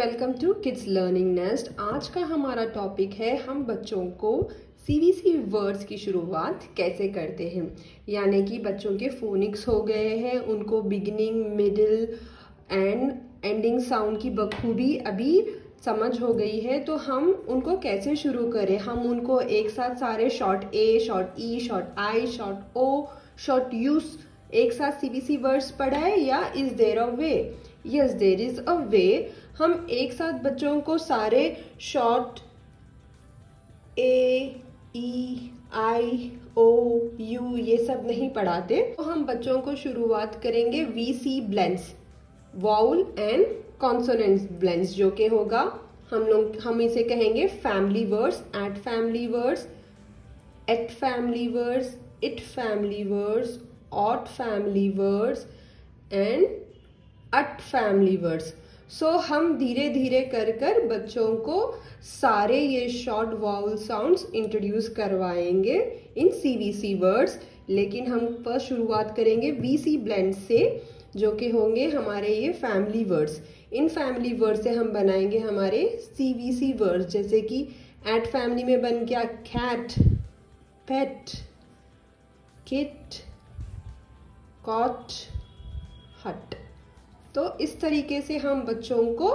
Welcome to kids learning nest. आज का हमारा टॉपिक है हम बच्चों को सीबीसी वर्ड्स की शुरुआत कैसे करते हैं। यानी कि बच्चों के फोनिक्स हो गए हैं, उनको beginning, middle and ending sound की बखूबी अभी समझ हो गई है, तो हम उनको कैसे शुरू करें। हम उनको एक साथ सारे short A, short E, short I, short O, short U एक साथ सीबीसी वर्ड्स पढ़ाए, या is there a way? Yes, there is a way. हम एक साथ बच्चों को सारे short A, E, I, O, you ये सब नहीं पढ़ाते। तो हम बच्चों को शुरुआत करेंगे VC blends, vowel and consonants blends, जो कि होगा हम इसे कहेंगे family words, at family words, at family words, it family words, ot family words and ut family words. So हम धीरे धीरे कर कर बच्चों को सारे ये शॉर्ट वाउल साउंड्स इंट्रोड्यूस करवाएंगे इन सीबीसी वर्ड्स। लेकिन हम फर्स्ट शुरुआत करेंगे वीसी ब्लेंड से, जो कि होंगे हमारे ये family words. In family word से हम बनाएंगे हमारे सीबीसी वर्ड्स, जैसे कि एट फैमिली में बन गया कैट, पेट, किट, कॉट, हट। तो इस तरीके से हम बच्चों को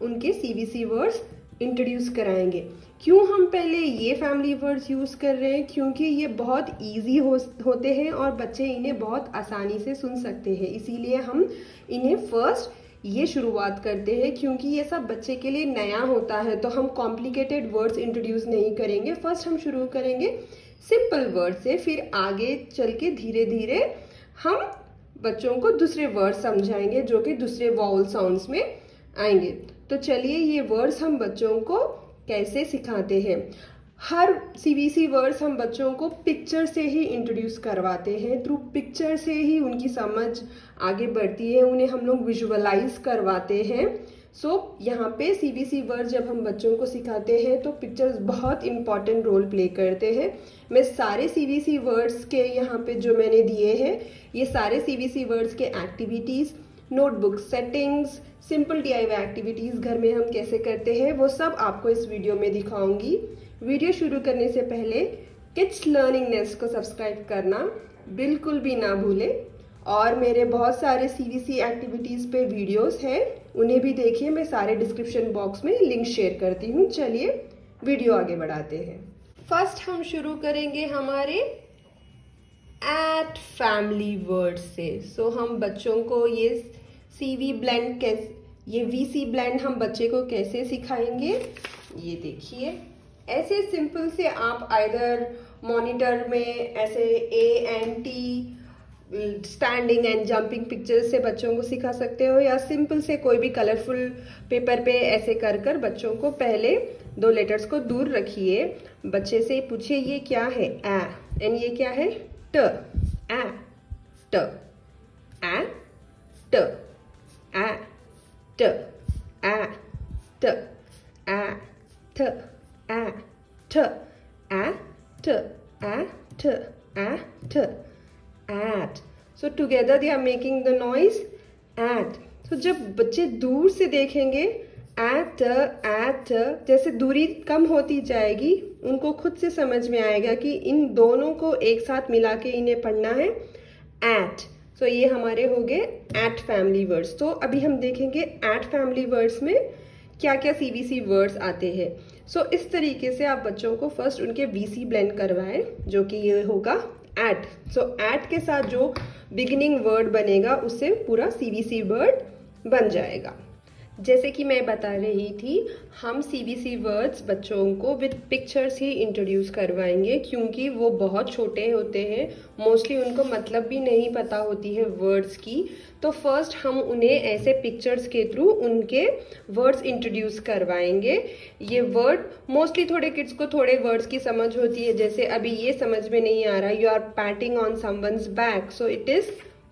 उनके सीबीसी वर्ड्स इंट्रोड्यूस कराएंगे। क्यों हम पहले ये फैमिली वर्ड्स यूज़ कर रहे हैं? क्योंकि ये बहुत इजी होते हैं और बच्चे इन्हें बहुत आसानी से सुन सकते हैं, इसीलिए हम इन्हें फर्स्ट ये शुरुआत करते हैं। क्योंकि ये सब बच्चे के लिए नया होता है, तो हम कॉम्प्लिकेटेड वर्ड्स इंट्रोड्यूस नहीं करेंगे। फर्स्ट हम शुरू करेंगे सिंपल वर्ड से, फिर आगे चल के धीरे धीरे हम बच्चों को दूसरे वर्ड समझाएंगे जो कि दूसरे वाउल साउंड्स में आएंगे। तो चलिए ये वर्ड्स हम बच्चों को कैसे सिखाते हैं। हर सीबीसी वर्ड्स हम बच्चों को पिक्चर से ही इंट्रोड्यूस करवाते हैं। थ्रू पिक्चर से ही उनकी समझ आगे बढ़ती है, उन्हें हम लोग विजुअलाइज करवाते हैं। सो यहाँ पे सीबीसी वर्ड जब हम बच्चों को सिखाते हैं तो पिक्चर्स बहुत इंपॉर्टेंट रोल प्ले करते हैं। मैं सारे सीबीसी वर्ड्स के यहाँ पे जो मैंने दिए हैं, ये सारे सीबीसी वर्ड्स के activities, notebook settings, simple DIY activities घर में हम कैसे करते हैं, वो सब आपको इस वीडियो में दिखाऊंगी। वीडियो शुरू करने से पहले किड्स लर्निंग नेस्ट को सब्सक्राइब करना बिल्कुल भी ना भूलें, और मेरे बहुत सारे सीबीसी एक्टिविटीज़ पे वीडियोस हैं, उन्हें भी देखिए। मैं सारे डिस्क्रिप्शन बॉक्स में लिंक शेयर करती हूँ। चलिए वीडियो आगे बढ़ाते हैं। फर्स्ट हम शुरू करेंगे हमारे एट फैमिली वर्ड से। सो हम बच्चों को ये सीवी ब्लेंड ये वीसी ब्लेंड हम बच्चे को कैसे सिखाएंगे, ये देखिए। ऐसे सिंपल से आप आइदर मॉनिटर में ऐसे ANT standing and jumping pictures से बच्चों को सिखा सकते हो, या सिंपल से कोई भी कलरफुल पेपर पे ऐसे कर कर बच्चों को पहले 2 लेटर्स को दूर रखिए। बच्चे से पूछिए ये क्या है, ए, एंड ये क्या है, ट, ए, ट, ए, ट, ए, ट, ए, ट, ए, ठ, ए, ठ, ए, ठ, ए, ठ, ए, ठ, at. So together they are making the noise at. So जब बच्चे दूर से देखेंगे at, जैसे दूरी कम होती जाएगी, उनको खुद से समझ में आएगा कि इन दोनों को एक साथ मिला के इन्हें पढ़ना है at. So ये हमारे हो गए at फैमिली वर्ड्स। तो अभी हम देखेंगे at फैमिली वर्ड्स में क्या क्या सीबीसी वर्ड्स आते हैं। सो इस तरीके से आप बच्चों को फर्स्ट उनके वीसी ब्लेंड करवाएं, जो कि ये होगा एट। सो एट के साथ जो बिगिनिंग वर्ड बनेगा उससे पूरा सीबीसी वर्ड बन जाएगा। जैसे कि मैं बता रही थी, हम सीबीसी वर्ड्स बच्चों को विद पिक्चर्स ही इंट्रोड्यूस करवाएंगे, क्योंकि वो बहुत छोटे होते हैं, मोस्टली उनको मतलब भी नहीं पता होती है वर्ड्स की। तो फर्स्ट हम उन्हें ऐसे पिक्चर्स के थ्रू उनके वर्ड्स इंट्रोड्यूस करवाएंगे। ये वर्ड मोस्टली थोड़े किड्स को थोड़े वर्ड्स की समझ होती है, जैसे अभी ये समझ में नहीं आ रहा, you are patting on someone's back, so it is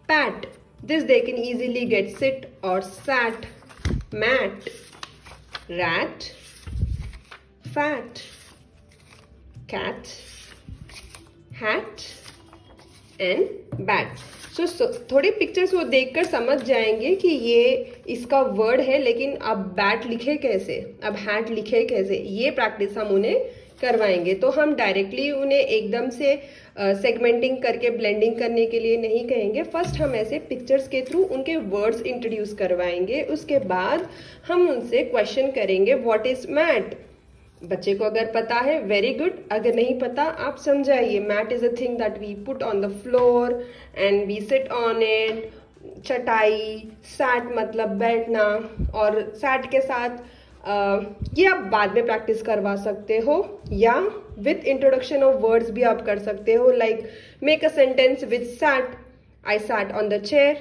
pat. This they can easily get sit और sat, mat, rat, fat, cat, hat and bat. थोड़ी पिक्चर्स वो देखकर समझ जाएंगे कि ये इसका वर्ड है, लेकिन अब बैट लिखे कैसे, अब हैट लिखे कैसे, ये प्रैक्टिस हम उन्हें करवाएंगे। तो हम डायरेक्टली उन्हें एकदम से सेगमेंटिंग करके ब्लेंडिंग करने के लिए नहीं कहेंगे। फर्स्ट हम ऐसे पिक्चर्स के थ्रू उनके वर्ड्स इंट्रोड्यूस करवाएंगे। उसके बाद हम उनसे क्वेश्चन करेंगे व्हाट इज मैट। बच्चे को अगर पता है वेरी गुड, अगर नहीं पता आप समझाइए। Mat is a thing that we put on the floor and we sit on it. चटाई, सैट मतलब बैठना, और सैट के साथ ये आप बाद में प्रैक्टिस करवा सकते हो, या विथ इंट्रोडक्शन ऑफ वर्ड्स भी आप कर सकते हो। Like make a sentence with sat. I sat on the chair.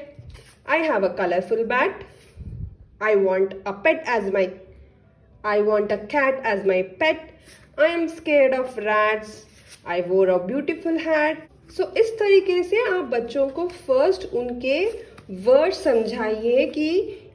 I have a colourful bat. I want a pet as my I want a cat as my pet. I am scared of rats. I wore a beautiful hat. So इस तरीके से आप बच्चों को first उनके words समझाइए कि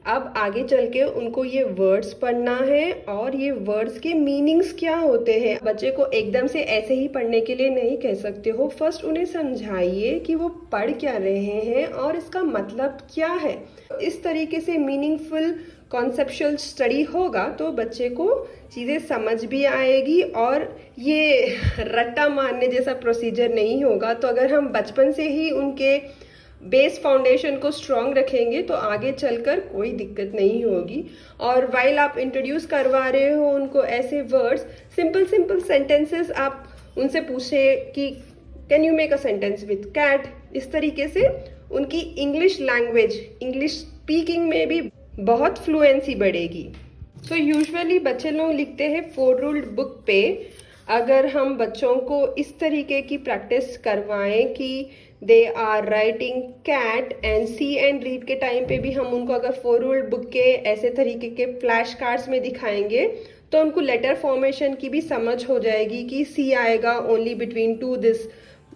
अब आगे चल के उनको ये वर्ड्स पढ़ना है और ये वर्ड्स के मीनिंग्स क्या होते हैं। बच्चे को एकदम से ऐसे ही पढ़ने के लिए नहीं कह सकते हो। फर्स्ट उन्हें समझाइए कि वो पढ़ क्या रहे हैं और इसका मतलब क्या है। इस तरीके से मीनिंगफुल कॉन्सेप्चुअल स्टडी होगा तो बच्चे को चीज़ें समझ भी आएगी और ये रट्टा मारने जैसा प्रोसीजर नहीं होगा। तो अगर हम बचपन से ही उनके बेस फाउंडेशन को स्ट्रॉन्ग रखेंगे तो आगे चलकर कोई दिक्कत नहीं होगी। और वाइल आप इंट्रोड्यूस करवा रहे हो उनको ऐसे वर्ड्स, सिंपल सिंपल सेंटेंसेस आप उनसे पूछे कि can you make a sentence with cat. इस तरीके से उनकी इंग्लिश लैंग्वेज, इंग्लिश स्पीकिंग में भी बहुत फ्लुएंसी बढ़ेगी। सो यूजुअली बच्चे लोग लिखते हैं 4 रूल्ड बुक पे। अगर हम बच्चों को इस तरीके की प्रैक्टिस करवाएं कि they are writing cat and see and read के टाइम पे भी हम उनको अगर 4 रूल्ड बुक के ऐसे तरीके के फ्लैश कार्ड्स में दिखाएंगे तो उनको लेटर फॉर्मेशन की भी समझ हो जाएगी कि सी आएगा only between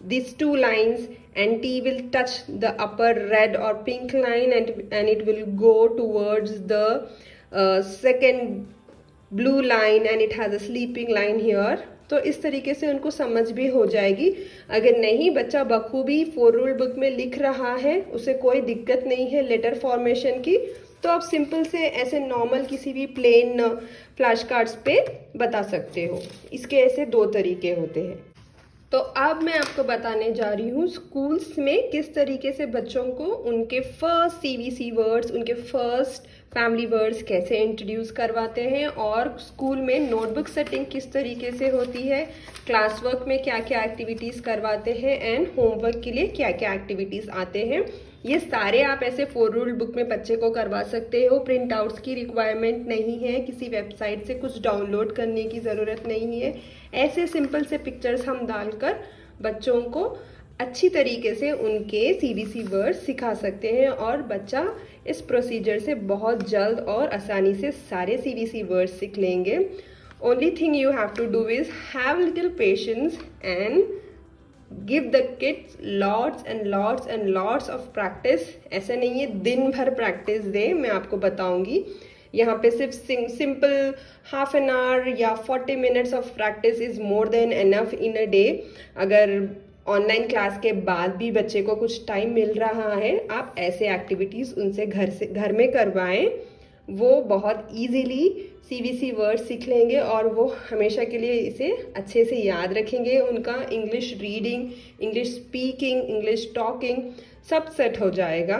these 2 lines and T will touch the upper red or pink line and it will go towards the second blue line and it has a sleeping line here। तो इस तरीके से उनको समझ भी हो जाएगी। अगर नहीं बच्चा बखूबी 4 रूल बुक में लिख रहा है, उसे कोई दिक्कत नहीं है लेटर फॉर्मेशन की, तो आप सिंपल से ऐसे नॉर्मल किसी भी प्लेन फ्लैश कार्ड्स पे बता सकते हो। इसके ऐसे 2 तरीके होते हैं। तो अब मैं आपको बताने जा रही हूँ स्कूल्स में किस तरीके से बच्चों को उनके फर्स्ट सीवीसी वर्ड्स, उनके फर्स्ट फैमिली वर्ड्स कैसे इंट्रोड्यूस करवाते हैं, और स्कूल में नोटबुक सेटिंग किस तरीके से होती है, क्लास वर्क में क्या क्या एक्टिविटीज़ करवाते हैं एंड होमवर्क के लिए क्या क्या एक्टिविटीज़ आते हैं। ये सारे आप ऐसे 4 रूल बुक में बच्चे को करवा सकते हो। प्रिंट आउट्स की रिक्वायरमेंट नहीं है, किसी वेबसाइट से कुछ डाउनलोड करने की ज़रूरत नहीं है। ऐसे सिंपल से पिक्चर्स हम डालकर बच्चों को अच्छी तरीके से उनके सीवीसी वर्ड सिखा सकते हैं और बच्चा इस प्रोसीजर से बहुत जल्द और आसानी से सारे सीवीसी वर्ड सीख लेंगे। Only thing you have to do is have little patience and give the kids lots and lots and lots of practice. ऐसा नहीं है दिन भर प्रैक्टिस दे, मैं आपको बताऊंगी। यहाँ पे सिर्फ सिंपल हाफ एन आवर या 40 minutes of practice is more than enough in a day. अगर ऑनलाइन क्लास के बाद भी बच्चे को कुछ टाइम मिल रहा है, आप ऐसे एक्टिविटीज़ उनसे घर में करवाएं। वो बहुत इजीली सीवीसी वर्ड सीख लेंगे और वो हमेशा के लिए इसे अच्छे से याद रखेंगे। उनका English reading, English speaking, English talking सब सेट हो जाएगा।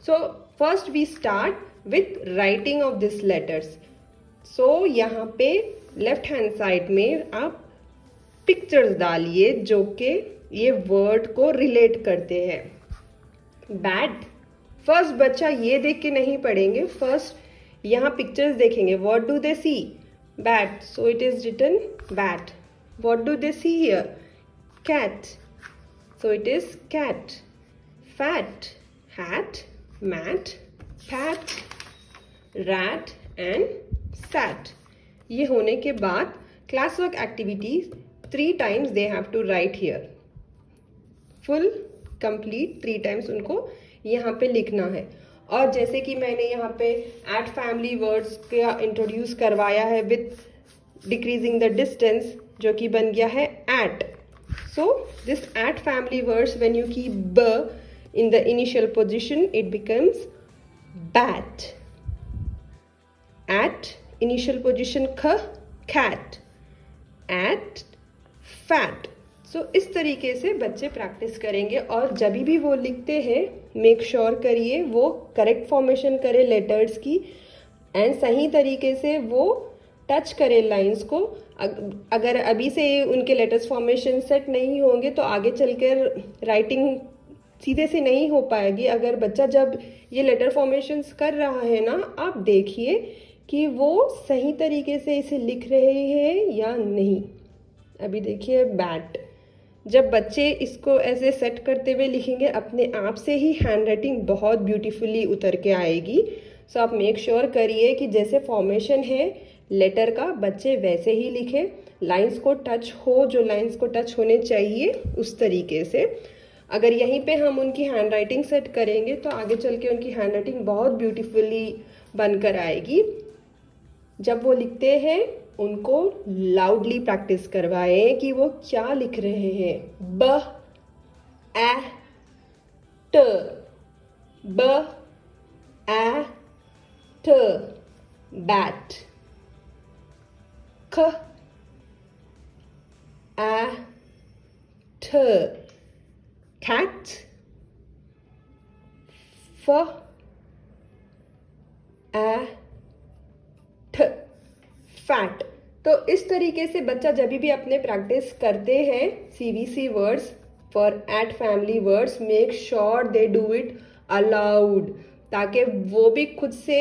So first we start with writing of this letters. So यहाँ पे लेफ्ट हैंड साइड में आप पिक्चर्स डालिए जो कि ये वर्ड को रिलेट करते हैं। बैट, फर्स्ट बच्चा ये देख के नहीं पढ़ेंगे, फर्स्ट यहाँ पिक्चर्स देखेंगे। What do they see? Bat, so it is written bat. What do they see here? Cat, so it is cat. Fat, hat, mat, pat, rat and sat. ये होने के बाद class work activities 3 times they have to write here. Full complete 3 times उनको यहाँ पे लिखना है। और जैसे कि मैंने यहाँ पे एट फैमिली वर्ड्स का इंट्रोड्यूस करवाया है विथ डिक्रीजिंग द डिस्टेंस, जो कि बन गया है at. So this at family words when you keep ब In the initial position, it becomes bat. At initial position kh, cat. At, fat. सो इस तरीके से बच्चे प्रैक्टिस करेंगे और जब भी वो लिखते हैं मेक श्योर करिए वो करेक्ट फॉर्मेशन करे लेटर्स की एंड सही तरीके से वो टच करे लाइंस को। अगर अभी से उनके लेटर्स फॉर्मेशन सेट नहीं होंगे तो आगे चलकर राइटिंग सीधे से नहीं हो पाएगी। अगर बच्चा जब ये लेटर फॉर्मेशंस कर रहा है ना, आप देखिए कि वो सही तरीके से इसे लिख रहे हैं या नहीं। अभी देखिए बैट, जब बच्चे इसको ऐसे सेट करते हुए लिखेंगे अपने आप से ही हैंड राइटिंग बहुत ब्यूटीफुली उतर के आएगी। सो आप मेक श्योर करिए कि जैसे फॉर्मेशन है लेटर का बच्चे वैसे ही लिखे, लाइंस को टच हो, जो लाइंस को टच होने चाहिए उस तरीके से। अगर यहीं पे हम उनकी हैंड राइटिंग सेट करेंगे तो आगे चल के उनकी हैंड राइटिंग बहुत ब्यूटीफुली बनकर आएगी। जब वो लिखते हैं उनको लाउडली प्रैक्टिस करवाएं कि वो क्या लिख रहे हैं। ब ए ट, ब ए ट, बैट। ख ए ठ, cat। फ ए ठ, फैट। तो इस तरीके से बच्चा जब भी अपने प्रैक्टिस करते हैं CVC words for at family words, make sure they do it aloud, ताकि वो भी खुद से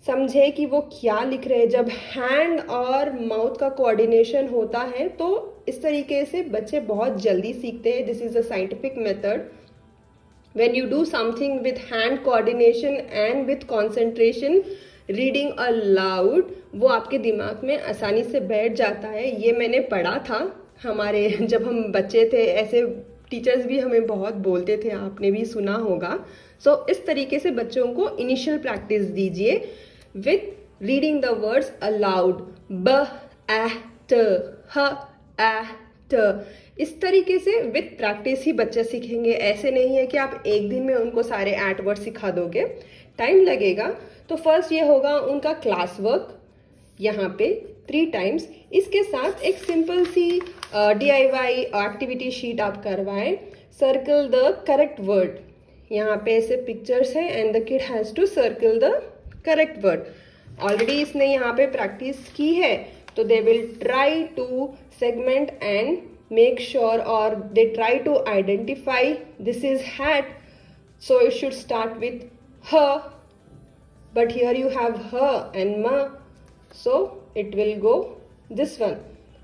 समझे कि वो क्या लिख रहे हैं। जब हैंड और माउथ का कोऑर्डिनेशन होता है तो इस तरीके से बच्चे बहुत जल्दी सीखते हैं। This is a scientific method. When you do something with hand coordination and with concentration, reading allowed, वो आपके दिमाग में आसानी से बैठ जाता है। ये मैंने पढ़ा था हमारे जब हम बच्चे थे, ऐसे टीचर्स भी हमें बहुत बोलते थे, आपने भी सुना होगा। सो इस तरीके से बच्चों को इनिशियल प्रैक्टिस दीजिए with reading the words allowed. ब ए ट, ह ए ट। इस तरीके से विथ प्रैक्टिस ही बच्चे सीखेंगे। ऐसे नहीं है कि आप एक दिन में उनको सारे एट वर्ड सिखा दोगे, टाइम लगेगा। तो फर्स्ट ये होगा उनका क्लास वर्क, यहाँ पे 3 टाइम्स। इसके साथ एक सिंपल सी DIY एक्टिविटी शीट आप करवाएं। सर्कल द करेक्ट वर्ड, यहाँ पे ऐसे पिक्चर्स है and the kid has to circle the correct word. Already इसने यहाँ पे प्रैक्टिस की है तो they will try to segment and make sure or they try to identify this is hat, so it should start with her, but here you have her and ma, so it will go this one।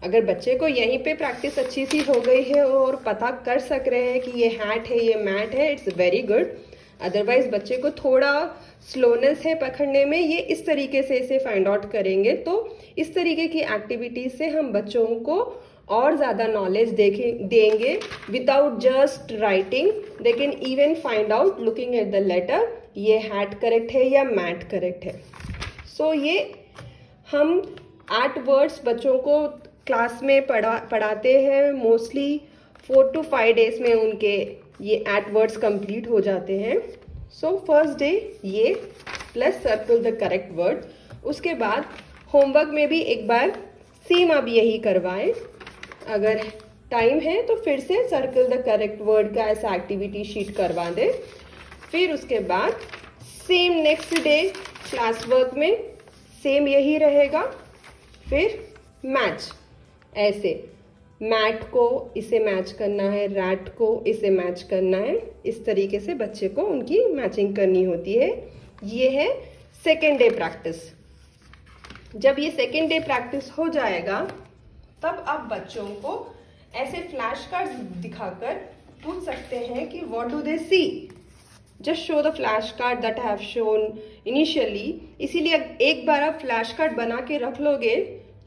अगर बच्चे को यहीं पे practice अच्छी सी हो गई है और पता कर सक रहे हैं कि ये हैट है, ये मैट है, इट्स वेरी गुड। अदरवाइज बच्चे को थोड़ा स्लोनेस है पकड़ने में, ये इस तरीके से इसे फाइंड आउट करेंगे। तो इस तरीके की एक्टिविटीज से हम बच्चों को और ज़्यादा नॉलेज देंगे। Without just writing they can even find out looking at the letter, ये हैट करेक्ट है या मैट करेक्ट है। सो ये हम 8 वर्ड्स बच्चों को क्लास में पढ़ाते हैं। मोस्टली 4 to 5 डेज में उनके ये 8 वर्ड्स कंप्लीट हो जाते हैं। सो फर्स्ट डे ये plus circle the correct word. उसके बाद होमवर्क में भी एक बार सेम आप यही करवाएं। अगर टाइम है तो फिर से सर्कल द करेक्ट वर्ड का ऐसा एक्टिविटी शीट करवा दें। फिर उसके बाद same next day class work में सेम यही रहेगा। फिर मैच, ऐसे मैट को इसे मैच करना है, रैट को इसे मैच करना है। इस तरीके से बच्चे को उनकी मैचिंग करनी होती है। ये है सेकेंड डे प्रैक्टिस। जब ये सेकेंड डे प्रैक्टिस हो जाएगा तब आप बच्चों को ऐसे फ्लैश कार्ड्स दिखाकर पूछ सकते हैं कि what do they see. Just show the flash card that I have shown initially. इसीलिए एक बार आप फ्लैश कार्ड बना के रख लोगे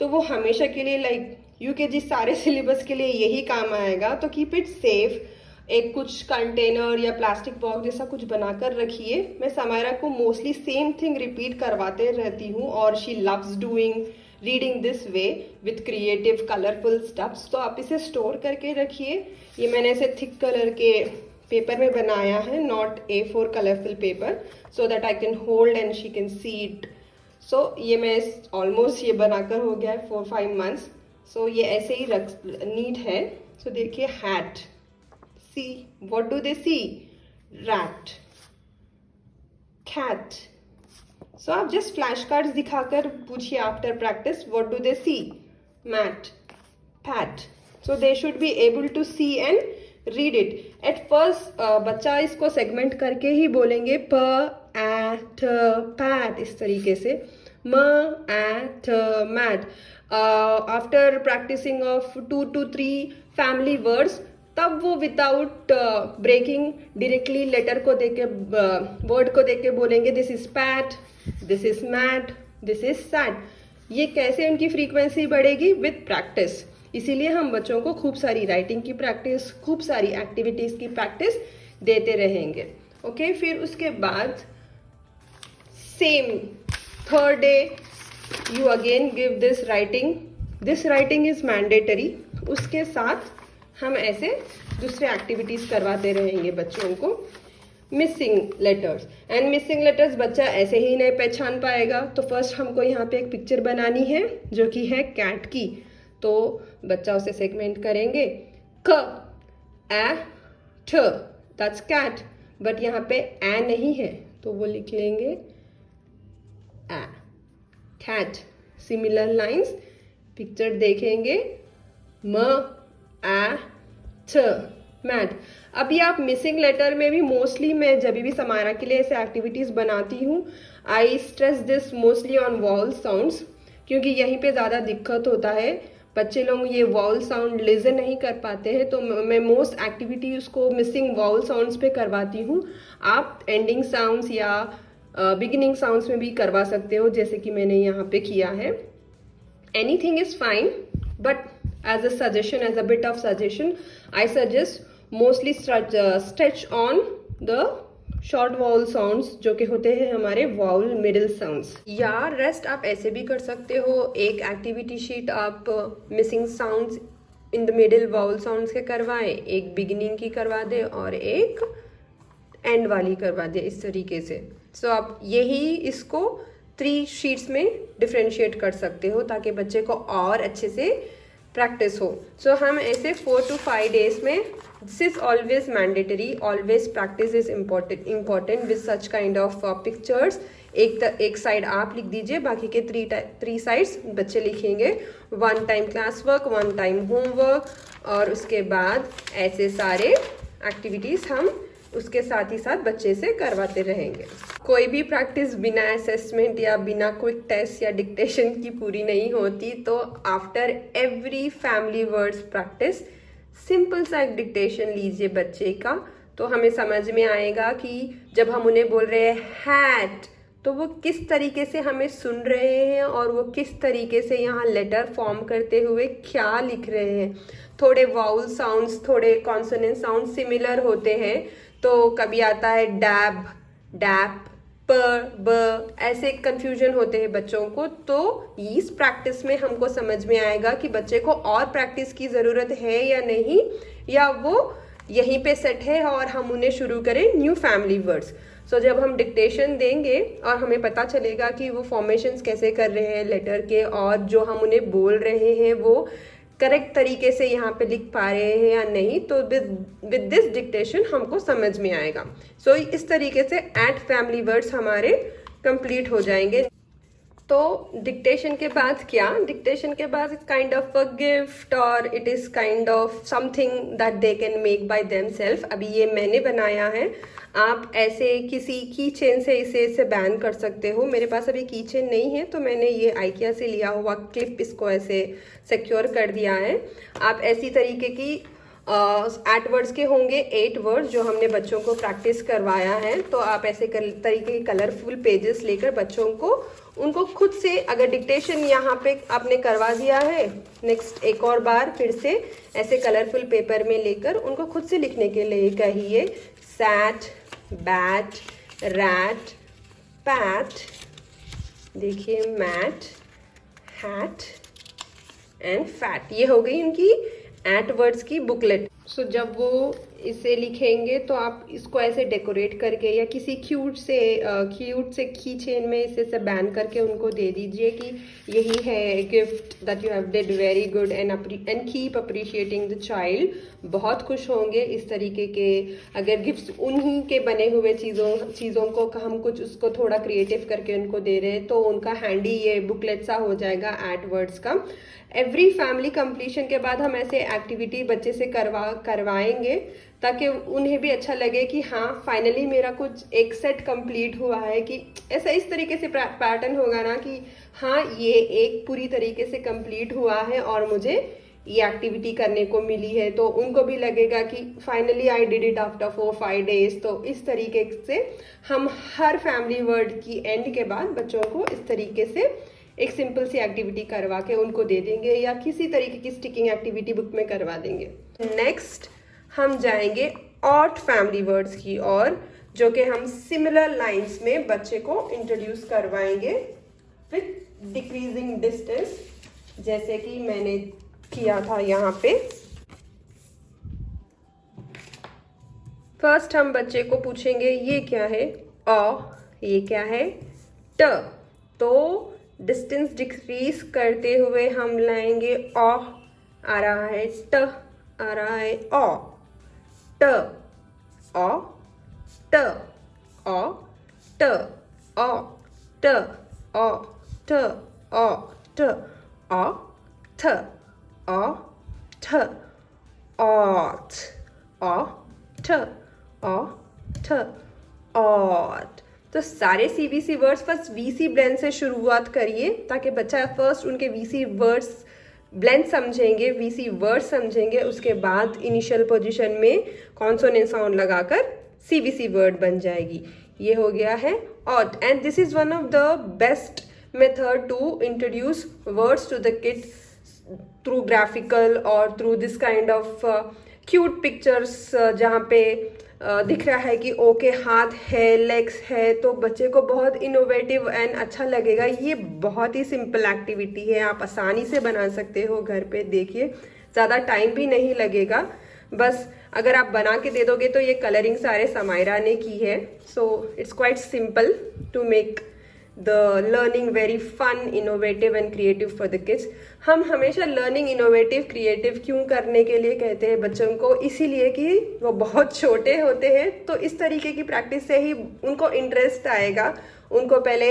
तो वो हमेशा के लिए लाइक UKG सारे सिलेबस के लिए यही काम आएगा। तो कीप इट सेफ। एक कुछ कंटेनर या प्लास्टिक बॉक्स जैसा कुछ बनाकर रखिए। मैं समायरा को मोस्टली सेम थिंग रिपीट करवाते रहती हूँ और she loves doing reading this way with creative colourful stuffs. तो आप इसे स्टोर करके रखिए। ये मैंने ऐसे थिक कलर के पेपर में बनाया है, not A4 colourful paper, so that I can hold and she can see it. सो ये मैं ऑलमोस्ट ये बनाकर हो गया है 4-5 मंथ्स। सो ये ऐसे ही रख नीट है। सो देखिए hat, see what do they see? Rat, cat. So आप जस्ट फ्लैश कार्ड्स दिखाकर पूछिए after practice what do they see? Mat, pat. So they should be able to see and read it. At first बच्चा इसको segment करके ही बोलेंगे, प eight PAT, इस तरीके से, म at mat. After practicing of 2 to 3 family words, तब वो विदाउट ब्रेकिंग डायरेक्टली लेटर को देके वर्ड को देके बोलेंगे this is pat, this is mat, this is sad. ये कैसे उनकी फ्रीक्वेंसी बढ़ेगी? With practice. इसीलिए हम बच्चों को खूब सारी राइटिंग की प्रैक्टिस, खूब सारी एक्टिविटीज की प्रैक्टिस देते रहेंगे। ओके, फिर उसके बाद same third day you again give this writing. This writing is mandatory. उसके साथ हम ऐसे दूसरे एक्टिविटीज करवाते रहेंगे बच्चों को। Missing letters, and missing letters बच्चा ऐसे ही नहीं पहचान पाएगा। तो फर्स्ट हमको यहाँ पे एक पिक्चर बनानी है जो कि है कैट की। तो बच्चा उसे सेगमेंट करेंगे, क ए ठ, दैट्स कैट। बट यहाँ पे ए नहीं है तो वो लिख लेंगे ए, कैट। सिमिलर लाइंस, पिक्चर देखेंगे, म ए ठ, मैट। अभी आप मिसिंग लेटर में भी मोस्टली मैं जब भी समारा के लिए ऐसे एक्टिविटीज बनाती हूँ, आई stress this mostly on vowel sounds, क्योंकि यहीं पे ज़्यादा दिक्कत होता है। बच्चे लोग ये वॉवल साउंड लिसन नहीं कर पाते हैं, तो मैं मोस्ट एक्टिविटी उसको मिसिंग वॉवल साउंड्स पे करवाती हूँ। आप एंडिंग साउंड्स या बिगिनिंग साउंड्स में भी करवा सकते हो, जैसे कि मैंने यहाँ पे किया है। Anything is fine, but as a suggestion, as a bit of suggestion, I suggest mostly stretch on the short vowel sounds जो कि होते हैं हमारे vowel middle sounds। या रेस्ट आप ऐसे भी कर सकते हो, एक एक्टिविटी शीट आप missing sounds in the middle vowel sounds के करवाएं, एक बिगिनिंग की करवा दे और एक एंड वाली करवा दे, इस तरीके से। सो आप यही इसको 3 शीट्स में डिफ्रेंशिएट कर सकते हो ताकि बच्चे को और अच्छे से प्रैक्टिस हो। सो हम ऐसे 4 to 5 डेज में, this is always mandatory, always practice is important with such kind of pictures. एक साइड आप लिख दीजिए, बाकी के 3 साइड्स बच्चे लिखेंगे। 1 time class work, 1 time homework, और उसके बाद ऐसे सारे एक्टिविटीज हम उसके साथ ही साथ बच्चे से करवाते रहेंगे। कोई भी प्रैक्टिस बिना असेसमेंट या बिना क्विक टेस्ट या डिक्टेशन की पूरी नहीं होती। तो after every family words practice simple सा एक डिक्टेशन लीजिए बच्चे का, तो हमें समझ में आएगा कि जब हम उन्हें बोल रहे हैं हैट, तो वो किस तरीके से हमें सुन रहे हैं और वो किस तरीके से यहाँ लेटर फॉर्म करते हुए क्या लिख रहे हैं। थोड़े वाउल साउंड्स, थोड़े कॉन्सोनेंट साउंड सिमिलर होते हैं, तो कभी आता है डैब, डैप, प, ब, ऐसे कंफ्यूजन होते हैं बच्चों को। तो इस प्रैक्टिस में हमको समझ में आएगा कि बच्चे को और प्रैक्टिस की ज़रूरत है या नहीं, या वो यहीं पे सेट है और हम उन्हें शुरू करें न्यू फैमिली वर्ड्स। सो जब हम डिक्टेशन देंगे और हमें पता चलेगा कि वो फॉर्मेशंस कैसे कर रहे हैं लेटर के, और जो हम उन्हें बोल रहे हैं वो करेक्ट तरीके से यहाँ पे लिख पा रहे हैं या नहीं, तो विद दिस डिक्टेशन हमको समझ में आएगा। सो इस तरीके से 8 फैमिली वर्ड्स हमारे कंप्लीट हो जाएंगे। तो डिक्टेशन के बाद क्या? डिक्टेशन के बाद it's kind of a gift, और it is kind of something that they can make by themselves. अभी ये मैंने बनाया है, आप ऐसे किसी की चेन से इसे बैन कर सकते हो। मेरे पास अभी की चेन नहीं है, तो मैंने ये आइकिया से लिया हुआ क्लिप इसको ऐसे सिक्योर कर दिया है। आप ऐसी तरीके की 8 वर्ड्स के होंगे, 8 वर्ड्स जो हमने बच्चों को प्रैक्टिस करवाया है। तो आप ऐसे तरीके के कलरफुल पेजेस लेकर बच्चों को, उनको खुद से, अगर डिक्टेशन यहाँ पे आपने करवा दिया है, नेक्स्ट एक और बार फिर से ऐसे कलरफुल पेपर में लेकर उनको खुद से लिखने के लिए कहिए। सैट, बैट, रैट, पैट, देखिए मैट, हैट एंड फैट। ये हो गई उनकी 8 वर्ड्स की बुकलेट। सो जब वो इसे लिखेंगे तो आप इसको ऐसे डेकोरेट करके या किसी क्यूट से की चेन में इसे से बैन करके उनको दे दीजिए कि यही है gift that you have did very good and keep appreciating the child. बहुत खुश होंगे इस तरीके के अगर गिफ्ट्स उन्हीं के बने हुए चीज़ों को हम कुछ उसको थोड़ा क्रिएटिव करके उनको दे रहे हैं तो उनका हैंडी ये बुकलेट सा हो जाएगा एडवर्ड्स का। एवरी फैमिली कंप्लीशन के बाद हम ऐसे एक्टिविटी बच्चे से करवाएंगे ताकि उन्हें भी अच्छा लगे कि हाँ फाइनली मेरा कुछ एक सेट कंप्लीट हुआ है, कि ऐसा इस तरीके से पैटर्न होगा ना कि हाँ ये एक पूरी तरीके से कंप्लीट हुआ है और मुझे ये एक्टिविटी करने को मिली है, तो उनको भी लगेगा कि finally I did it after 4-5 days. तो इस तरीके से हम हर फैमिली वर्ड की एंड के बाद बच्चों को इस तरीके से एक सिंपल सी एक्टिविटी करवा के उनको दे देंगे या किसी तरीके की स्टिकिंग एक्टिविटी बुक में करवा देंगे। नेक्स्ट हम जाएंगे ऑट फैमिली वर्ड्स की और जो कि हम सिमिलर लाइंस में बच्चे को इंट्रोड्यूस करवाएंगे विथ डिक्रीजिंग डिस्टेंस, जैसे कि मैंने किया था यहाँ पे। फर्स्ट हम बच्चे को पूछेंगे ये क्या है अ, ये क्या है ट, तो डिस्टेंस डिक्रीज करते हुए हम लाएंगे अ, आ रहा है ट, आ रहा है अ, ट अ ट अ ट अ ट अ ट अ ट अ थ अ ठ ऑट अ ठ अ ठ ऑट। तो सारे सीबीसी वर्ड्स फर्स्ट वीसी ब्लेंड से शुरुआत करिए ताकि बच्चा फर्स्ट उनके वीसी वर्ड्स ब्लेंड समझेंगे, वीसी वर्ड समझेंगे, उसके बाद इनिशियल पोजीशन में कॉन्सोनेंट साउंड लगाकर सीबीसी वर्ड बन जाएगी। ये हो गया है ot and this is one of the best method to introduce words to the kid through graphical और through this kind of cute pictures जहाँ पे दिख रहा है कि ओ के हाथ है, लेग्स है, तो बच्चे को बहुत इनोवेटिव एंड अच्छा लगेगा। ये बहुत ही सिंपल एक्टिविटी है, आप आसानी से बना सकते हो घर पे। देखिए ज़्यादा टाइम भी नहीं लगेगा, बस अगर आप बना के दे दोगे तो ये कलरिंग सारे समायरा ने की है। So it's quite simple to make the learning very fun, innovative and creative for the kids. हम हमेशा लर्निंग इनोवेटिव क्रिएटिव क्यों करने के लिए कहते हैं बच्चों को, इसीलिए कि वो बहुत छोटे होते हैं, तो इस तरीके की प्रैक्टिस से ही उनको इंटरेस्ट आएगा। उनको पहले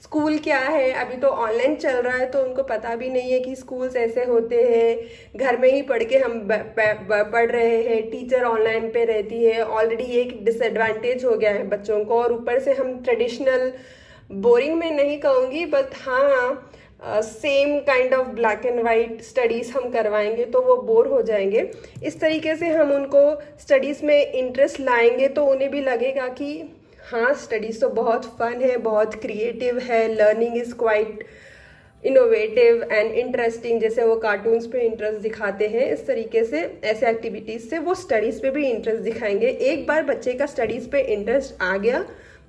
स्कूल क्या है, अभी तो ऑनलाइन चल रहा है तो उनको पता भी नहीं है कि स्कूल्स ऐसे होते हैं। घर में ही पढ़ के हम पढ़ रहे हैं, टीचर ऑनलाइन पे रहती है, ऑलरेडी एक डिसएडवांटेज हो गया है बच्चों को। और ऊपर से हम ट्रेडिशनल बोरिंग में नहीं कहूँगी बट हाँ same kind of black and white studies हम करवाएंगे तो वो बोर हो जाएंगे। इस तरीके से हम उनको स्टडीज़ में इंटरेस्ट लाएंगे तो उन्हें भी लगेगा कि हाँ स्टडीज़ तो बहुत फन है, बहुत क्रिएटिव है, learning is quite innovative and interesting. जैसे वो कार्टून्स पे इंटरेस्ट दिखाते हैं, इस तरीके से ऐसे एक्टिविटीज़ से वो स्टडीज़ पे भी इंटरेस्ट दिखाएंगे। एक बार बच्चे का स्टडीज़ पे इंटरेस्ट आ गया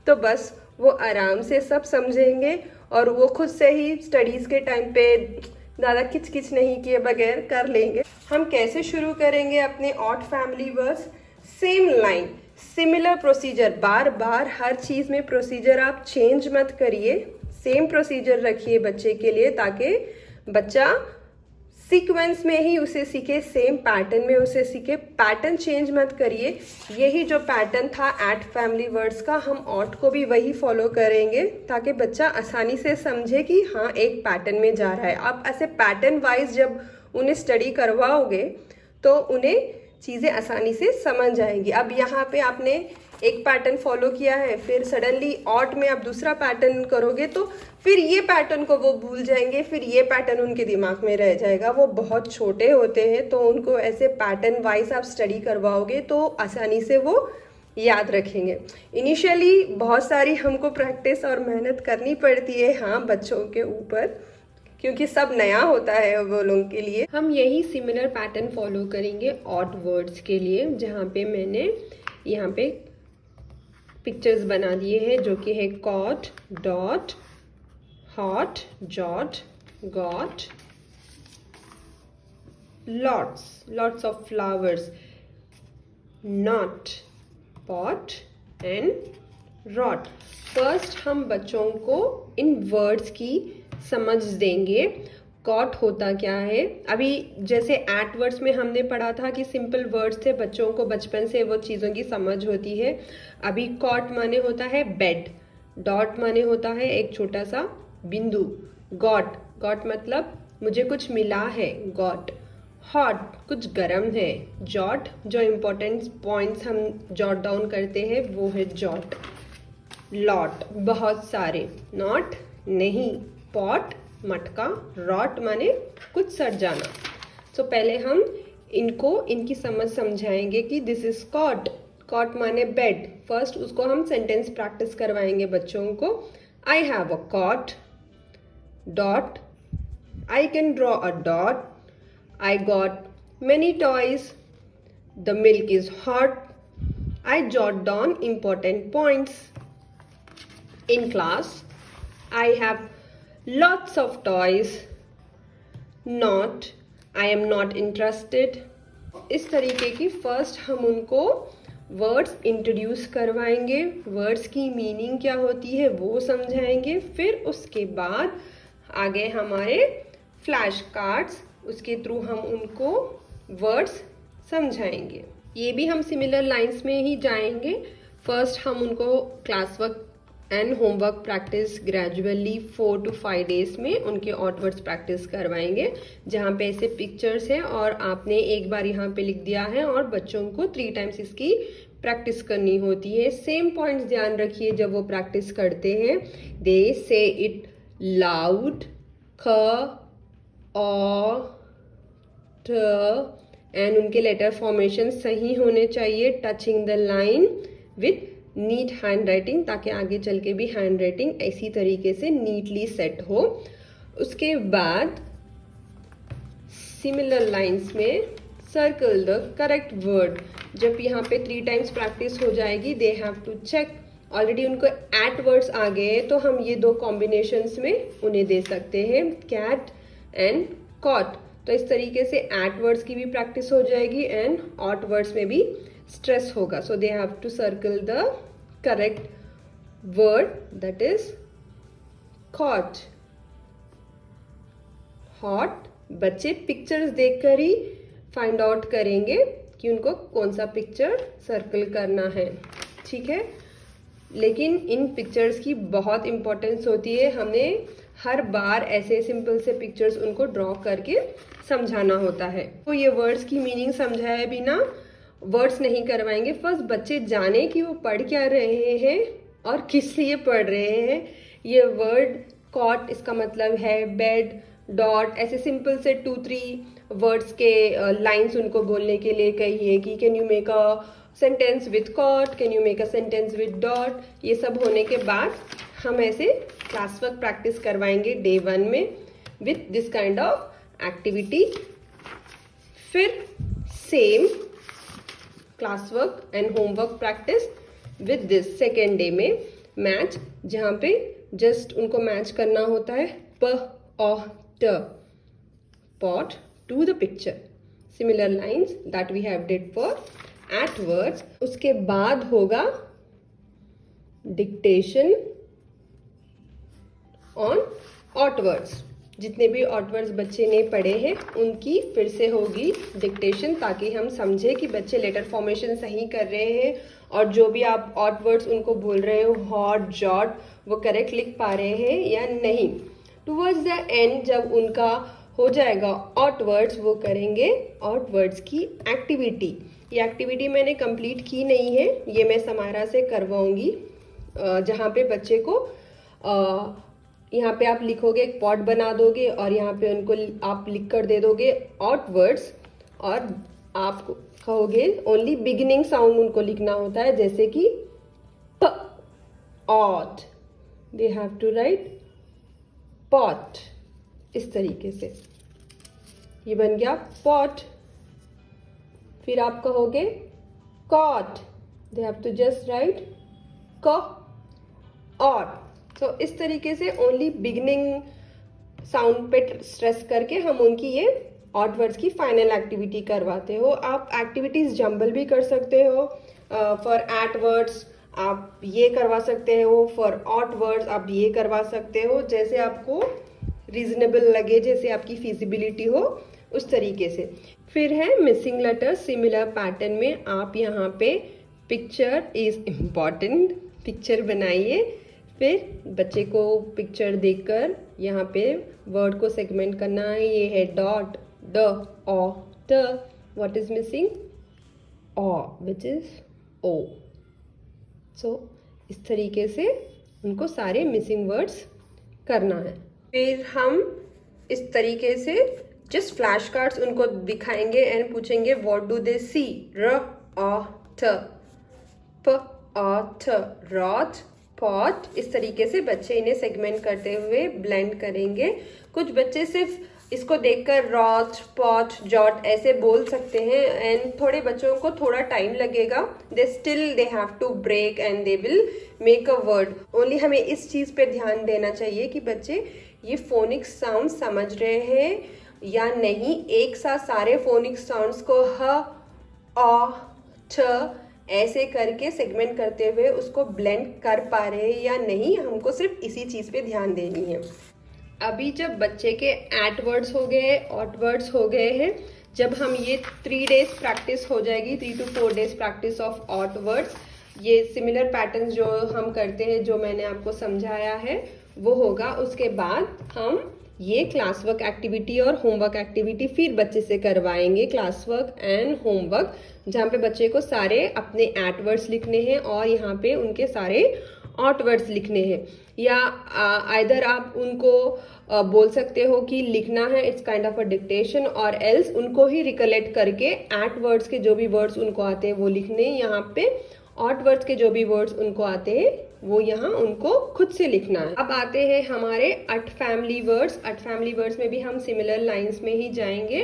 तो बस वो आराम से सब समझेंगे और वो खुद से ही स्टडीज़ के टाइम पे ज़्यादा किच नहीं किए बगैर कर लेंगे। हम कैसे शुरू करेंगे अपने ot family words? Same line, similar procedure, बार बार हर चीज़ में प्रोसीजर आप चेंज मत करिए, सेम प्रोसीजर रखिए बच्चे के लिए ताकि बच्चा सीक्वेंस में ही उसे सीखे, सेम पैटर्न में उसे सीखे। पैटर्न चेंज मत करिए। यही जो पैटर्न था एट फैमिली वर्ड्स का, हम ऑट को भी वही फॉलो करेंगे ताकि बच्चा आसानी से समझे कि हाँ एक पैटर्न में जा रहा है। आप ऐसे पैटर्न वाइज जब उन्हें स्टडी करवाओगे तो उन्हें चीज़ें आसानी से समझ आएंगी। अब यहाँ पे आपने एक पैटर्न फॉलो किया है, फिर सडनली ऑट में आप दूसरा पैटर्न करोगे तो फिर ये पैटर्न को वो भूल जाएंगे, फिर ये पैटर्न उनके दिमाग में रह जाएगा। वो बहुत छोटे होते हैं तो उनको ऐसे पैटर्न वाइज आप स्टडी करवाओगे तो आसानी से वो याद रखेंगे। इनिशियली बहुत सारी हमको प्रैक्टिस और मेहनत करनी पड़ती है हाँ बच्चों के ऊपर, क्योंकि सब नया होता है वो लोगों के लिए। हम यही सिमिलर पैटर्न फॉलो करेंगे ऑट वर्ड्स के लिए, जहाँ पे मैंने यहाँ पे पिक्चर्स बना दिए हैं जो कि है cot, dot, hot, jot, got, lots, lots of flowers, not, pot and rot. First हम बच्चों को इन वर्ड्स की समझ देंगे। कॉट होता क्या है? अभी जैसे एट वर्ड्स में हमने पढ़ा था कि सिंपल वर्ड्स थे, बच्चों को बचपन से वो चीज़ों की समझ होती है। अभी कॉट माने होता है बेड, डॉट माने होता है एक छोटा सा बिंदु, गॉट, गॉट मतलब मुझे कुछ मिला है, गॉट। हॉट कुछ गर्म है, जॉट जो इम्पोर्टेंट पॉइंट्स हम जॉट डाउन करते हैं वो है जॉट। लॉट बहुत सारे, नॉट नहीं, पॉट मटका, रॉट माने कुछ सड़ जाना। तो पहले हम इनको इनकी समझ समझाएंगे कि दिस इज कॉट, कॉट माने बेड। फर्स्ट उसको हम सेंटेंस प्रैक्टिस करवाएंगे बच्चों को। I have a cot, dot, I can draw a dot, I got many toys, the milk is hot, I jot down important points. In class, I have lots of toys, not, I am not interested. इस तरीके की first हम उनको words introduce करवाएंगे, words की meaning क्या होती है वो समझाएंगे। फिर उसके बाद आगे हमारे फ्लैश कार्ड्स, उसके थ्रू हम उनको वर्ड्स समझाएंगे। ये भी हम सिमिलर लाइंस में ही जाएंगे। फर्स्ट हम उनको class work and homework practice gradually 4 to 5 days में उनके ऑट वर्ड्स प्रैक्टिस करवाएंगे, जहाँ पे ऐसे पिक्चर्स हैं और आपने एक बार यहाँ पे लिख दिया है और बच्चों को 3 times इसकी प्रैक्टिस करनी होती है। सेम पॉइंट्स ध्यान रखिए जब वो प्रैक्टिस करते हैं। दे से इट लाउड, ख, ओ, ट, एंड उनके लेटर फॉर्मेशन सही होने चाहिए, touching the line with neat hand writing, ताकि आगे चल के भी हैंड राइटिंग ऐसी तरीके से नीटली सेट हो। उसके बाद सिमिलर लाइंस में सर्कल द करेक्ट वर्ड। जब यहाँ पे 3 times प्रैक्टिस हो जाएगी, they have to check. Already उनको एट वर्ड्स आ गए तो हम ये 2 कॉम्बिनेशंस में उन्हें दे सकते हैं, कैट एंड कॉट। तो इस तरीके से एट वर्ड्स की भी प्रैक्टिस हो जाएगी एंड ऑट वर्ड्स में भी स्ट्रेस होगा। So they have to circle the correct word, that is cot. Hot बच्चे पिक्चर्स देखकर ही फाइंड आउट करेंगे कि उनको कौन सा पिक्चर सर्कल करना है, ठीक है। लेकिन इन पिक्चर्स की बहुत इंपॉर्टेंस होती है, हमें हर बार ऐसे सिंपल से पिक्चर्स उनको ड्रॉ करके समझाना होता है। तो ये वर्ड्स की मीनिंग समझाए बिना वर्ड्स नहीं करवाएंगे। फर्स्ट बच्चे जाने कि वो पढ़ क्या रहे हैं और किस लिए पढ़ रहे हैं। ये वर्ड कॉट इसका मतलब है बेड, डॉट, ऐसे सिंपल से 2-3 वर्ड्स के लाइंस उनको बोलने के लिए कहिए कि can you make a sentence with cot, can you make a sentence with dot. ये सब होने के बाद हम ऐसे क्लास वर्क प्रैक्टिस करवाएंगे डे 1 में with this kind of activity. फिर same class work and homework practice with this second day में मैच, जहाँ पे जस्ट उनको मैच करना होता है प और ट, pot to the picture. Similar lines that we have did for at words. उसके बाद होगा डिक्टेशन ऑन ऑट वर्ड्स। जितने भी ऑट वर्ड्स बच्चे ने पढ़े हैं उनकी फिर से होगी डिक्टेशन, ताकि हम समझे कि बच्चे लेटर फॉर्मेशन सही कर रहे हैं और जो भी आप ऑट वर्ड्स उनको बोल रहे हो हॉट, जॉट, वो करेक्ट लिख पा रहे हैं या नहीं। टुवर्ड्स द एंड जब उनका हो जाएगा ऑट वर्ड्स, वो करेंगे ऑट वर्ड्स की एक्टिविटी। ये एक्टिविटी मैंने कंप्लीट की नहीं है, ये मैं समायरा से करवाऊंगी, जहाँ पे बच्चे को यहाँ पे आप लिखोगे, एक पॉट बना दोगे और यहाँ पे उनको आप लिख कर दे दोगे ऑट वर्ड्स और आप कहोगे ओनली बिगिनिंग साउंड उनको लिखना होता है, जैसे कि प, ot, they have to write pot. इस तरीके से ये बन गया पॉट। फिर आप कहोगे cot, they have to just write क, ऑट। तो इस तरीके से ओनली बिगिनिंग साउंड पे स्ट्रेस करके हम उनकी ये ऑड वर्ड्स की फाइनल एक्टिविटी करवाते हो। आप एक्टिविटीज़ जंबल भी कर सकते हो। फॉर एट वर्ड्स आप ये करवा सकते हो, फॉर ऑड वर्ड्स आप ये करवा सकते हो, जैसे आपको रीजनेबल लगे, जैसे आपकी फिजिबिलिटी हो उस तरीके से। फिर है मिसिंग लेटर्स। सिमिलर पैटर्न में आप यहाँ पे पिक्चर इज इम्पॉर्टेंट, पिक्चर बनाइए। फिर बच्चे को पिक्चर देखकर यहाँ पे वर्ड को सेगमेंट करना है। ये है dot, D, O, T. What is missing? O, which is O. सो इस तरीके से उनको सारे मिसिंग वर्ड्स करना है। फिर हम इस तरीके से जस्ट फ्लैश कार्ड्स उनको दिखाएंगे एंड पूछेंगे व्हाट डू दे सी। र, अ, थ, प, अ, थ, रॉट, पॉट। इस तरीके से बच्चे इन्हें सेगमेंट करते हुए ब्लेंड करेंगे। कुछ बच्चे सिर्फ इसको देखकर रॉट, पॉट, जॉट ऐसे बोल सकते हैं एंड थोड़े बच्चों को थोड़ा टाइम लगेगा। They have to break and they will make a word. Only हमें इस चीज़ पे ध्यान देना चाहिए कि बच्चे ये फोनिक्स साउंड समझ रहे हैं या नहीं। एक साथ सारे फोनिक्स साउंड्स को ह, अ, ठ ऐसे करके सेगमेंट करते हुए उसको ब्लेंड कर पा रहे हैं या नहीं, हमको सिर्फ इसी चीज़ पे ध्यान देनी है। अभी जब बच्चे के एट वर्ड्स हो गए, ऑट वर्ड्स हो गए हैं, जब हम ये 3 डेज प्रैक्टिस हो जाएगी, 3 to 4 days practice of ot words, ये सिमिलर पैटर्न जो हम करते हैं, जो मैंने आपको समझाया है वो होगा। उसके बाद हम ये क्लास वर्क एक्टिविटी और होमवर्क एक्टिविटी फिर बच्चे से करवाएंगे, क्लास वर्क एंड होमवर्क, जहाँ पे बच्चे को सारे अपने एट वर्ड्स लिखने हैं और यहाँ पे उनके सारे ऑट वर्ड्स लिखने हैं। या आइदर आप उनको बोल सकते हो कि लिखना है, it's kind of a dictation, और एल्स उनको ही रिकलेक्ट करके एट वर्ड्स के जो भी वर्ड्स उनको आते हैं वो लिखने, यहाँ पे ऑट वर्ड्स के जो भी वर्ड्स उनको आते हैं वो यहाँ उनको खुद से लिखना है। अब आते हैं हमारे अट फैमिली वर्ड्स। अट फैमिली वर्ड्स में भी हम सिमिलर लाइंस में ही जाएंगे।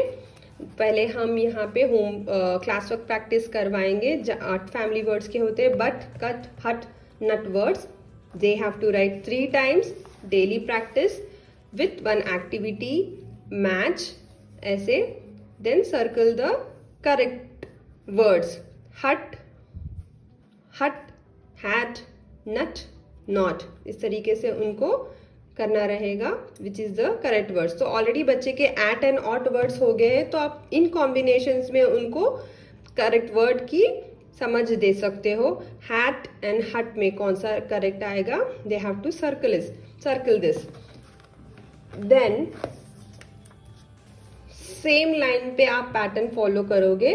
पहले हम यहाँ पे होम क्लास वर्क प्रैक्टिस करवाएंगे। अट फैमिली वर्ड्स के होते हैं but, cut, hut, nut words. They have to write 3 times, daily practice with 1 activity, match ऐसे। Then circle the correct words. Hut, hut, hat, nut, not. इस तरीके से उनको करना रहेगा, which is the correct words. तो ऑलरेडी बच्चे के एट एंड ऑट वर्ड्स हो गए हैं, तो आप इन कॉम्बिनेशंस में उनको करेक्ट वर्ड की समझ दे सकते हो। हैट एंड हट में कौन सा करेक्ट आएगा, they have to circle this. Then same line पे आप पैटर्न फॉलो करोगे।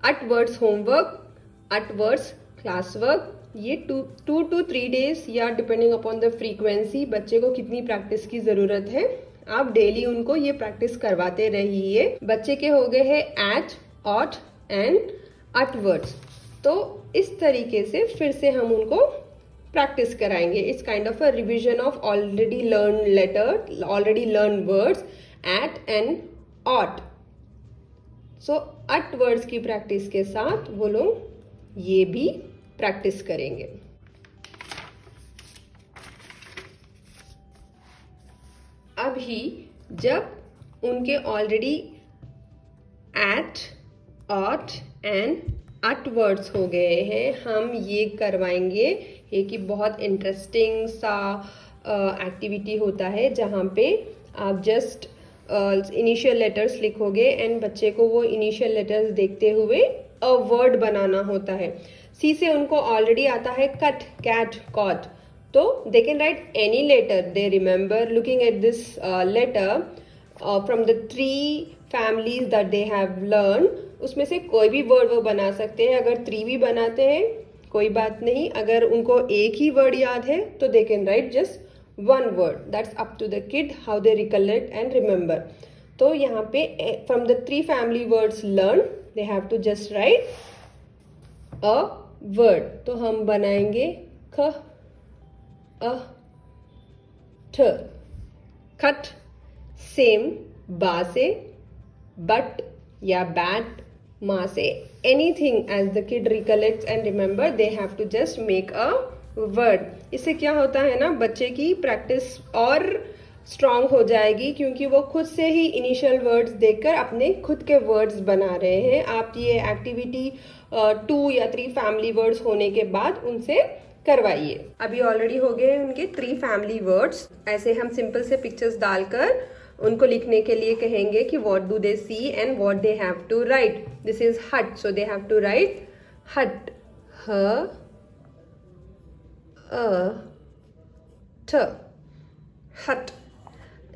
Ut words homework, ut words class work. ये 2 to 3 days या डिपेंडिंग अपॉन द फ्रीक्वेंसी, बच्चे को कितनी प्रैक्टिस की जरूरत है, आप डेली उनको ये प्रैक्टिस करवाते रहिए। बच्चे के हो गए हैं at, ot and ut words. तो इस तरीके से फिर से हम उनको प्रैक्टिस कराएंगे। It's kind of a revision of already learn letter, already learn words at and ot. So ut words की प्रैक्टिस के साथ वो लोग ये भी प्रैक्टिस करेंगे। अभी जब उनके already at, ot and ut words हो गए हैं, हम ये करवाएंगे एक कि बहुत इंटरेस्टिंग सा एक्टिविटी होता है जहाँ पे आप जस्ट इनिशियल लेटर्स लिखोगे एंड बच्चे को वो इनिशियल लेटर्स देखते हुए अ वर्ड बनाना होता है। सी से उनको ऑलरेडी आता है कट, कैट, कॉट, तो they can write any letter they remember looking at this letter from the 3 families that they have learn. उसमें से कोई भी वर्ड वो बना सकते हैं। अगर 3 भी बनाते हैं कोई बात नहीं, अगर उनको एक ही वर्ड याद है तो they can write just 1 word। That's up to the kid how they recollect and remember. तो यहाँ पे from the 3 family words learn they have to just write a word. तो हम बनाएंगे ख, अ, ठ, खट। सेम बा से, बट या बैट, मा से, anything as the kid recollects and remember they have to just make a word. इससे क्या होता है ना, बच्चे की प्रैक्टिस और स्ट्रांग हो जाएगी, क्योंकि वो खुद से ही इनिशियल वर्ड्स देखकर अपने खुद के वर्ड्स बना रहे हैं। आप ये एक्टिविटी 2 या 3 फैमिली वर्ड्स होने के बाद उनसे करवाइए। अभी ऑलरेडी हो गए उनके 3 फैमिली वर्ड्स। ऐसे हम सिंपल से पिक्चर्स डालकर उनको लिखने के लिए कहेंगे कि what do they see and what they have to write. This is hut, so they have to write hut, ह ठ, हट।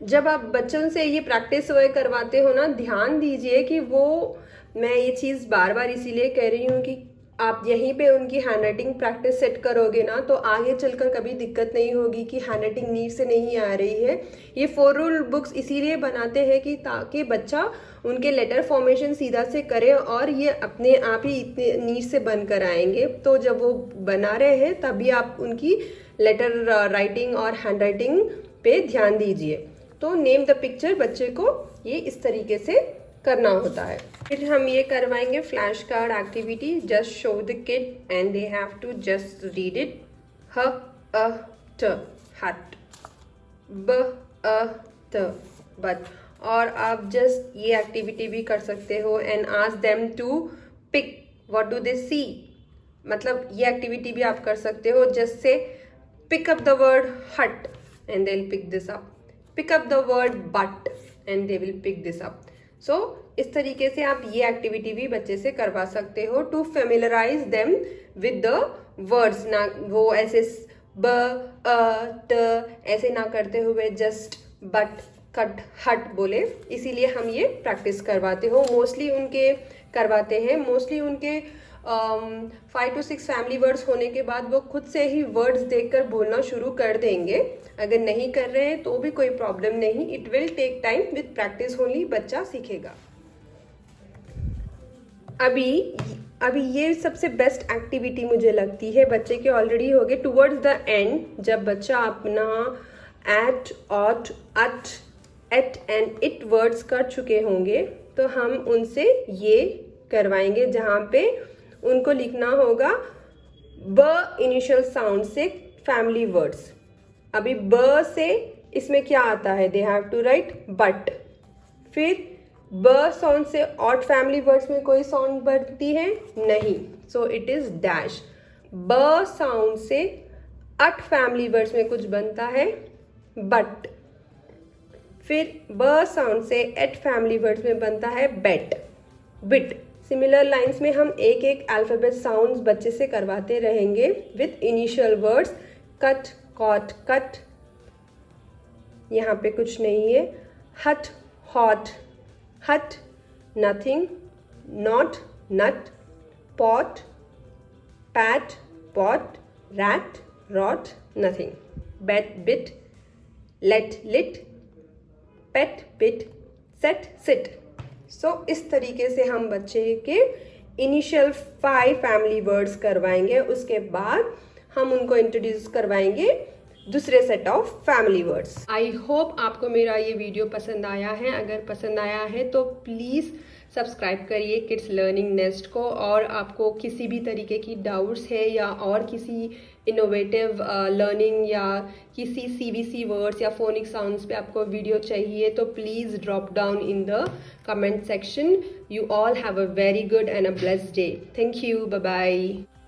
जब आप बच्चों से ये प्रैक्टिस करवाते हो ना, ध्यान दीजिए कि वो, मैं ये चीज़ बार बार इसीलिए कह रही हूँ कि आप यहीं पे उनकी हैंड राइटिंग प्रैक्टिस सेट करोगे ना, तो आगे चलकर कभी दिक्कत नहीं होगी कि हैंड राइटिंग नीट से नहीं आ रही है। ये 4 रूल बुक्स इसीलिए बनाते हैं कि ताकि बच्चा उनके लेटर फॉर्मेशन सीधा से करे और ये अपने आप ही इतने नीट से बनकर आएंगे। तो जब वो बना रहे हैं तभी आप उनकी लेटर राइटिंग और हैंड राइटिंग पे ध्यान दीजिए। तो नेम द पिक्चर बच्चे को ये इस तरीके से करना होता है। फिर हम ये करवाएंगे flash card activity. Just show the kid and they have to just read it. ह अ ट, हट, ब अ त, बट। और आप जस्ट ये एक्टिविटी भी कर सकते हो and ask them to pick what do they see. मतलब ये एक्टिविटी भी आप कर सकते हो। जस्ट से pick up the word hut and they will pick this up, pick up the word but and they will pick this up. सो इस तरीके से आप ये एक्टिविटी भी बच्चे से करवा सकते हो to familiarize them with the words. ना वो ऐसे ब अ ट ऐसे ना करते हुए जस्ट बट कट हट बोले, इसीलिए हम ये प्रैक्टिस करवाते हो। मोस्टली उनके करवाते हैं, मोस्टली उनके 5 to 6 फैमिली वर्ड्स होने के बाद वो खुद से ही वर्ड्स देखकर बोलना शुरू कर देंगे। अगर नहीं कर रहे हैं तो भी कोई प्रॉब्लम नहीं, it will take time, with practice only बच्चा सीखेगा। अभी ये सबसे बेस्ट एक्टिविटी मुझे लगती है। बच्चे के ऑलरेडी हो गए टुवर्ड्स द एंड, जब बच्चा अपना at, ot, ut, at and it words कर चुके होंगे तो हम उनसे ये करवाएंगे जहाँ पे उनको लिखना होगा ब इनिशियल साउंड से फैमिली वर्ड्स। अभी ब से इसमें क्या आता है, they have to write but. फिर ब साउंड से ऑट फैमिली वर्ड्स में कोई साउंड बनती है नहीं, सो इट इज डैश। ब साउंड से अट फैमिली वर्ड्स में कुछ बनता है बट। फिर ब साउंड से एट फैमिली वर्ड्स में बनता है बेट, बिट। सिमिलर लाइंस में हम एक एक अल्फाबेट साउंड्स बच्चे से करवाते रहेंगे with initial words. Cut, cot, cut, यहाँ पे कुछ नहीं है। Hut, hot, hut, nothing, not, nut, pot, pat, pot, rat, rot, nothing, bet, bit, let, lit, pet, pit, set, sit. सो इस तरीके से हम बच्चे के इनिशियल 5 फैमिली वर्ड्स करवाएंगे। उसके बाद हम उनको इंट्रोड्यूस करवाएंगे दूसरे set of family words. I hope आपको मेरा ये वीडियो पसंद आया है। अगर पसंद आया है तो प्लीज़ सब्सक्राइब करिए किड्स लर्निंग नेस्ट को। और आपको किसी भी तरीके की डाउट्स है या और किसी इनोवेटिव लर्निंग या किसी CBC वर्ड्स या फोनिक साउंड्स पे आपको वीडियो चाहिए तो please drop down in the comment section. You all have a very good and a blessed day. Thank you, bye bye.